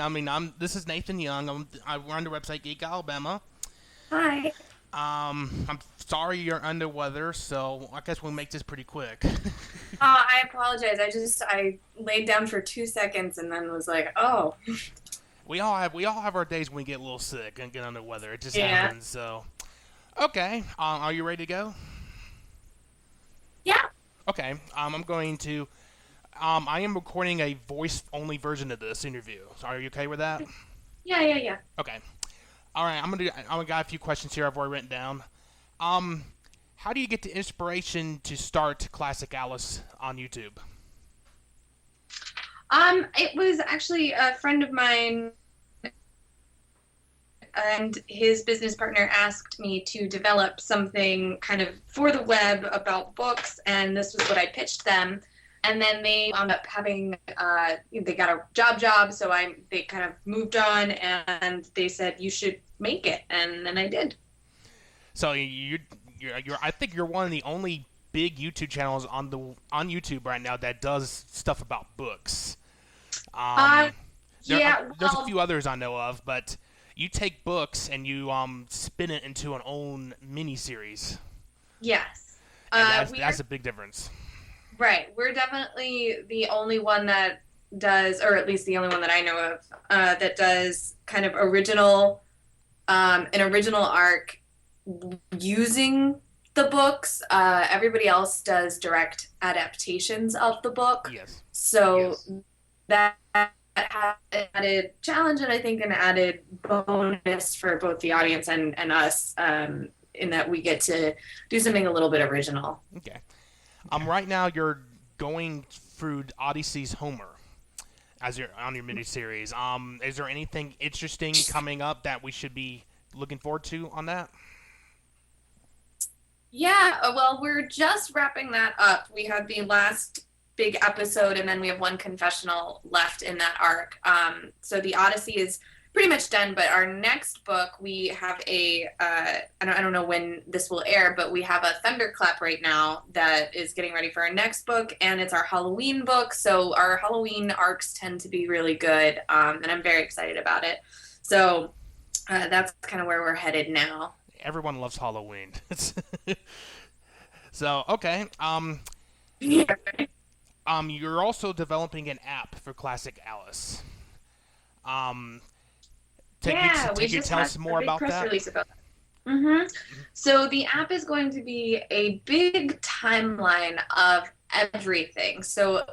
fine. I mean, this is Nathan Young. I run the website Geek Alabama. Hi. I'm sorry you're under weather, so I guess we'll make this pretty quick. I apologize. I laid down for 2 seconds and then was like, oh, We all have our days when we get a little sick and get under weather. It just yeah. happens. So okay, are you ready to go? Yeah. Okay. I'm going to. I am recording a voice-only version of this interview. So are you okay with that? Yeah. Okay. All right. I'm gonna got a few questions here I've already written down. Um, how do you get the inspiration to start Classic Alice on YouTube? It was actually a friend of mine and his business partner asked me to develop something kind of for the web about books, and this was what I pitched them. And then they wound up having they got a job, so they kind of moved on, and they said you should make it, and then I did. So you're I think you're one of the only big YouTube channels on YouTube right now that does stuff about books. Uh, There's a well, few others I know of, but you take books and you spin it into an own mini series, yes. and We're that's a big difference. right. We're definitely the only one that does, or at least the only one that I know of, that does kind of an original arc using the books. Everybody else does direct adaptations of the book. Yes. So that had an added challenge and I think an added bonus for both the audience and us, in that we get to do something a little bit original. Okay. Right now you're going through Odyssey's Homer as you're on your mini series. Is there anything interesting coming up that we should be looking forward to on that? Yeah, well, we're just wrapping that up. We had the last big episode, and then we have one confessional left in that arc. So the Odyssey is pretty much done, but our next book, we have I don't know when this will air, but we have a Thunderclap right now that is getting ready for our next book, and it's our Halloween book. So our Halloween arcs tend to be really good, and I'm very excited about it. So that's kind of where we're headed now. Everyone loves Halloween. So okay. Yeah. You're also developing an app for Classic Alice. Um, Yeah, we take you just tell had us a more big about press that. release about that. hmm So the app is going to be a big timeline of everything. So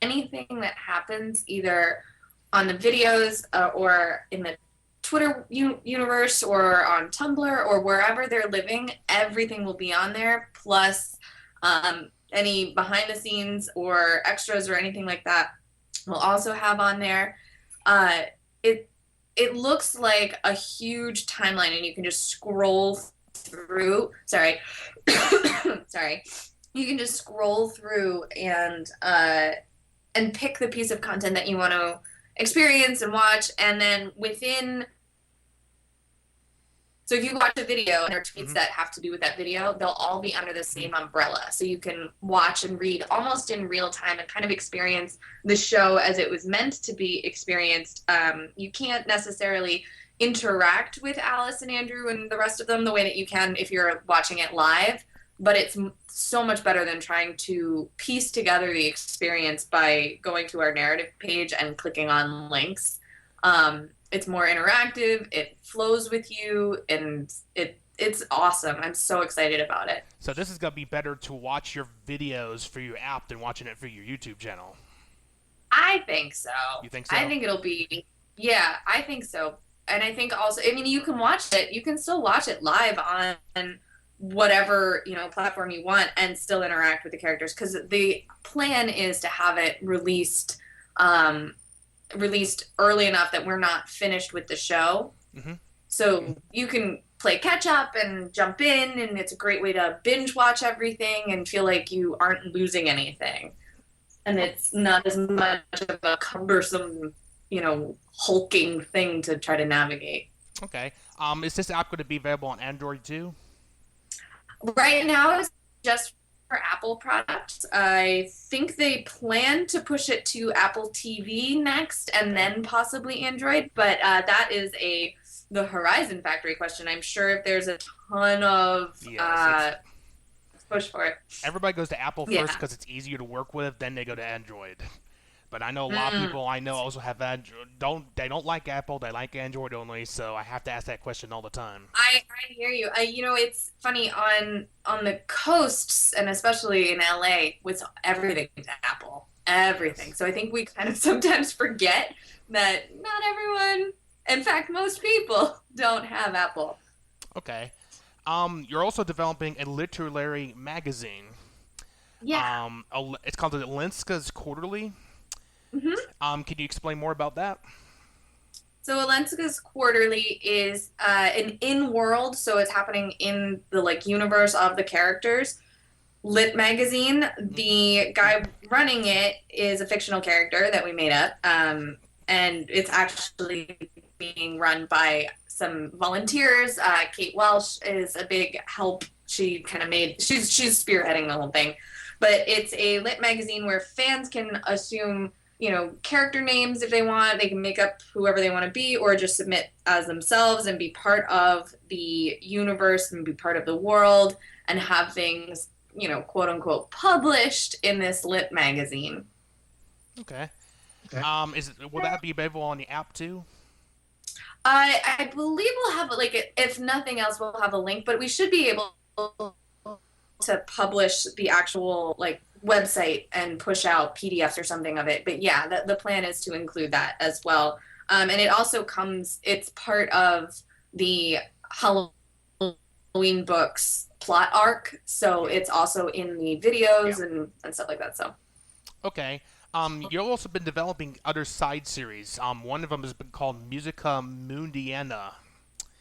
anything that happens either on the videos, or in the Twitter universe or on Tumblr or wherever they're living, everything will be on there. Plus, any behind the scenes or extras or anything like that we'll also have on there. Uh, it it looks like a huge timeline, and you can just scroll through. Sorry, sorry. You can just scroll through and pick the piece of content that you want to experience and watch, and then within. So if you watch a video and there are tweets Hmm. that have to do with that video, they'll all be under the same umbrella. So you can watch and read almost in real time and kind of experience the show as it was meant to be experienced. You can't necessarily interact with Alice and Andrew and the rest of them the way that you can if you're watching it live, but it's so much better than trying to piece together the experience by going to our narrative page and clicking on links. It's more interactive, it flows with you, and it's awesome. I'm so excited about it. So this is gonna be better to watch your videos for your app than watching it for your YouTube channel. I think so. You think I so? think it'll be, yeah, I think so. And I think also, I mean, you can watch it, you can still watch it live on whatever, platform you want and still interact with the characters, because the plan is to have it um, released early enough that we're not finished with the show. Hmm. So you can play catch up and jump in, and it's a great way to binge watch everything and feel like you aren't losing anything. And it's not as much of a cumbersome, hulking thing to try to navigate. Okay. Is this app going to be available on Android too? Right now, it's just Apple product. I think they plan to push it to Apple TV next and Okay. then possibly Android, but that is the Horizon Factory question. I'm sure if there's a ton of Yes, it's push for it. everybody goes to Apple first Yeah. because it's easier to work with, then they go to Android. But I know a lot of Mm. people I know also have Android. Don't like Apple? They like Android only. So I have to ask that question all the time. I hear you. It's funny on the coasts and especially in LA with everything to Apple, everything. Yes. So I think we kind of sometimes forget that not everyone, in fact, most people don't have Apple. Okay. You're also developing a literary magazine. Yeah. It's called the Lenska's Quarterly. hmm Can you explain more about that? So Alenska's Quarterly is an in-world, so it's happening in the like universe of the characters. Lit magazine. Mm-hmm. The guy running it is a fictional character that we made up, and it's actually being run by some volunteers. Kate Welsh is a big help. She kind of made she's spearheading the whole thing, but it's a lit magazine where fans can assume character names if they want. They can make up whoever they want to be, or just submit as themselves and be part of the universe and be part of the world and have things quote unquote, published in this lit magazine. Okay. Okay. Will that be available on the app too? I believe we'll have like if nothing else, we'll have a link, but we should be able to publish the actual like website and push out PDFs or something of it. But yeah, the plan is to include that as well. And it also it's part of the Halloween books plot arc, so Yeah. it's also in the videos Yeah. and stuff like that. So Okay. You've also been developing other side series. One of them has been called Musica Mundiana.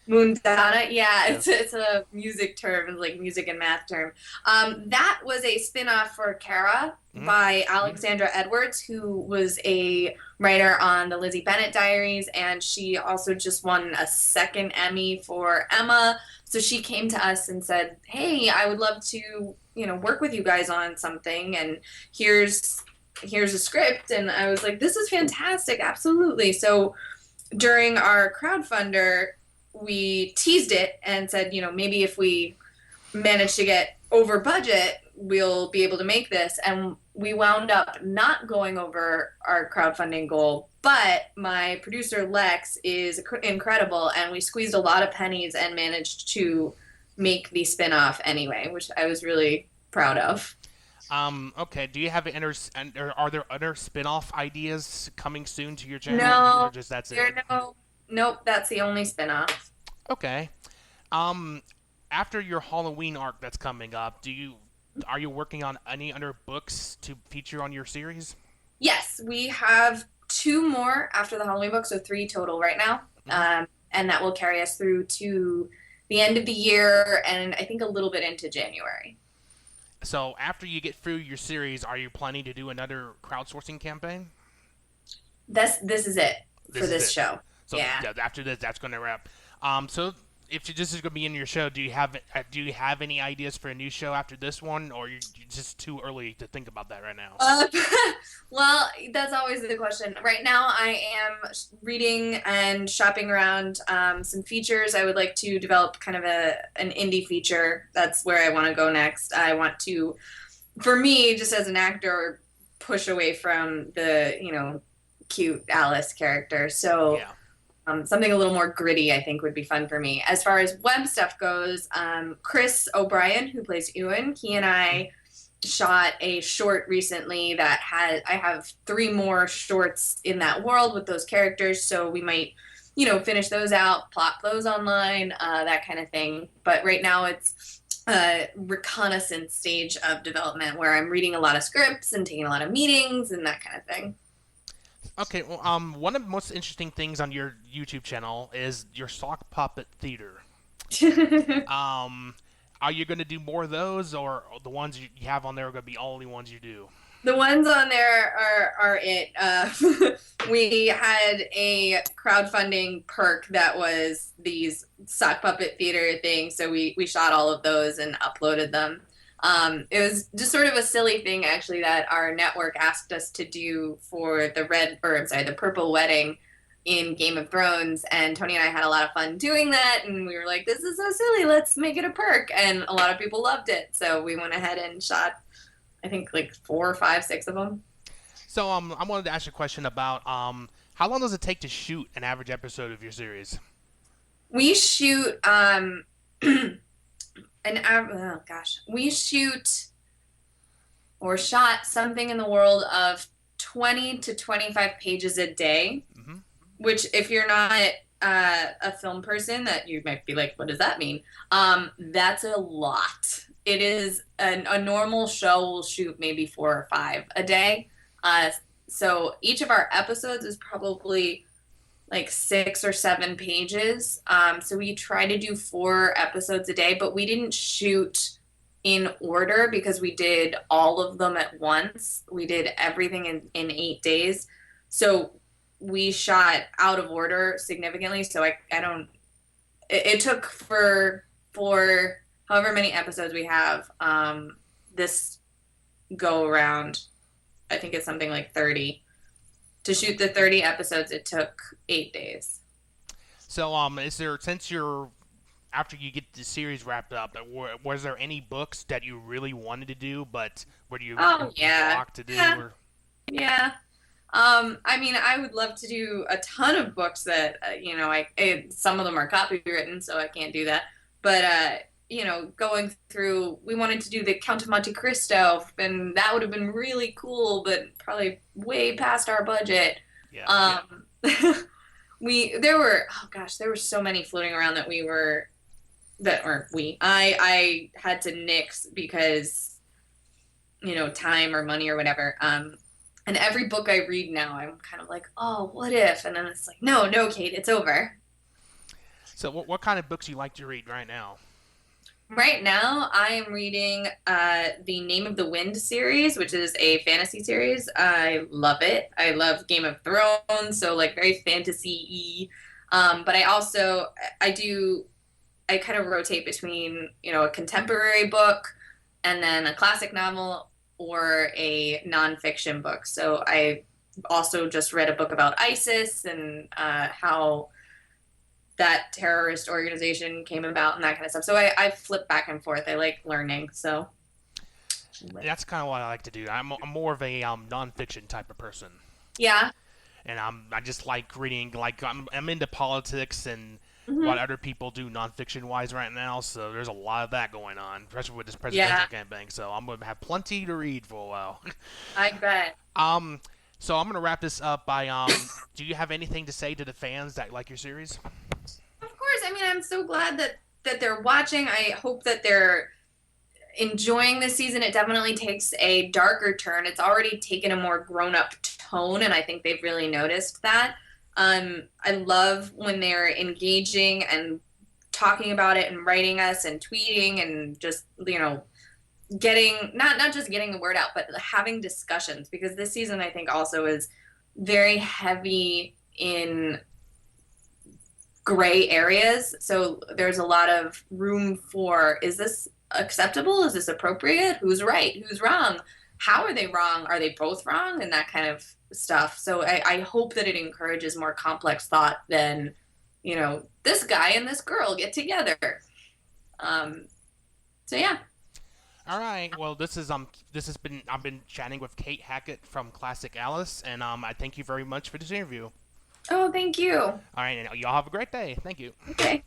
Mundana, yeah, Yes. it's a music term, it's like music and math term. That was a spin-off for Kara Mm-hmm. by Alexandra Edwards, who was a writer on the Lizzie Bennett Diaries, and she also just won a second Emmy for Emma. So she came to us and said, "Hey, I would love to, work with you guys on something, and here's a script." And I was like, "This is fantastic, absolutely." So during our crowdfunder, we teased it and said, maybe if we manage to get over budget, we'll be able to make this. And we wound up not going over our crowdfunding goal, but my producer Lex is incredible, and we squeezed a lot of pennies and managed to make the spin-off anyway, which I was really proud of. Okay. Do you have or are there other spin-off ideas coming soon to your channel, or No, just that's it? nope, that's the only spin-off. Okay. Um, After your Halloween arc that's coming up, are you working on any other books to feature on your series? Yes, we have two more after the Halloween book, so three total right now. Hmm. And that will carry us through to the end of the year and I think a little bit into January. So after you get through your series, are you planning to do another crowdsourcing campaign? This is it for This is this it. show. So Yeah. yeah, after this, that's going to wrap. So if this is going to be in your show, do you have any ideas for a new show after this one, or you're just too early to think about that right now? Well, that's always the question. Right now, I am reading and shopping around some features. I would like to develop kind of an indie feature. That's where I want to go next. I want to, for me, just as an actor, push away from the, cute Alice character. So Yeah. something a little more gritty, I think, would be fun for me. As far as web stuff goes, Chris O'Brien, who plays Ewan, he and I shot a short recently that I have three more shorts in that world with those characters, so we might, finish those out, plop those online, that kind of thing. But right now it's a reconnaissance stage of development where I'm reading a lot of scripts and taking a lot of meetings and that kind of thing. Okay. Well, one of the most interesting things on your YouTube channel is your sock puppet theater. Um, are you going to do more of those, or the ones you have on there are going to be only ones you do? The ones on there are it. We had a crowdfunding perk that was these sock puppet theater things, so we shot all of those and uploaded them. It was just sort of a silly thing, actually, that our network asked us to do for the purple wedding in Game of Thrones, and Tony and I had a lot of fun doing that, and we were like, this is so silly, let's make it a perk, and a lot of people loved it, so we went ahead and shot, I think, like 4, 5, 6 of them. So I wanted to ask you a question about how long does it take to shoot an average episode of your series? We shoot oh gosh, we shoot or shot something in the world of 20 to 25 pages a day, Hmm. which if you're not a film person, that you might be like, what does that mean? That's a lot. It is a normal show will shoot maybe 4 or 5 a day. So each of our episodes is probably like 6 or 7 pages. So we try to do 4 episodes a day, but we didn't shoot in order because we did all of them at once. We did everything in 8 days. So we shot out of order significantly. So I don't, it took for however many episodes we have, this go around, I think it's something like 30. To shoot the 30 episodes, it took 8 days. So is there, since you're after you get the series wrapped up, was there any books that you really wanted to do, but were you Oh, yeah. blocked to do? Yeah. Or? Yeah. I mean, I would love to do a ton of books that, some of them are copywritten, so I can't do that. But, going through, we wanted to do the Count of Monte Cristo, and that would have been really cool, but probably way past our budget. Yeah. Yeah. There were, oh gosh, there were so many floating around I had to nix because, time or money or whatever. And every book I read now, I'm kind of like, oh, what if? And then it's like, no, Kate, it's over. So what kind of books you like to read right now? Right now, I am reading the Name of the Wind series, which is a fantasy series. I love it. I love Game of Thrones, so like very fantasy-y. But I kind of rotate between, a contemporary book and then a classic novel or a nonfiction book. So I also just read a book about ISIS and how that terrorist organization came about and that kind of stuff. So I flip back and forth. I like learning. So That's kind of what I like to do. I'm more of a nonfiction type of person, yeah. and I just like reading. Like I'm into politics and Hmm. what other people do nonfiction wise right now. So there's a lot of that going on, especially with this presidential Yeah, campaign. So I'm gonna have plenty to read for a while. I bet. um, so I'm gonna wrap this up by do you have anything to say to the fans that like your series? Of course. I mean, I'm so glad that they're watching. I hope that they're enjoying this season. It definitely takes a darker turn. It's already taken a more grown-up tone, and I think they've really noticed that. I love when they're engaging and talking about it and writing us and tweeting and just, getting not just getting the word out, but having discussions, because this season I think also is very heavy in gray areas. So there's a lot of room for, is this acceptable? Is this appropriate? Who's right? Who's wrong? How are they wrong? Are they both wrong? And that kind of stuff. So I hope that it encourages more complex thought than, this guy and this girl get together. Um, so yeah. All right. Well, this has been I've been chatting with Kate Hackett from Classic Alice, and I thank you very much for this interview. Oh, thank you. All right, and y'all have a great day. Thank you. Okay.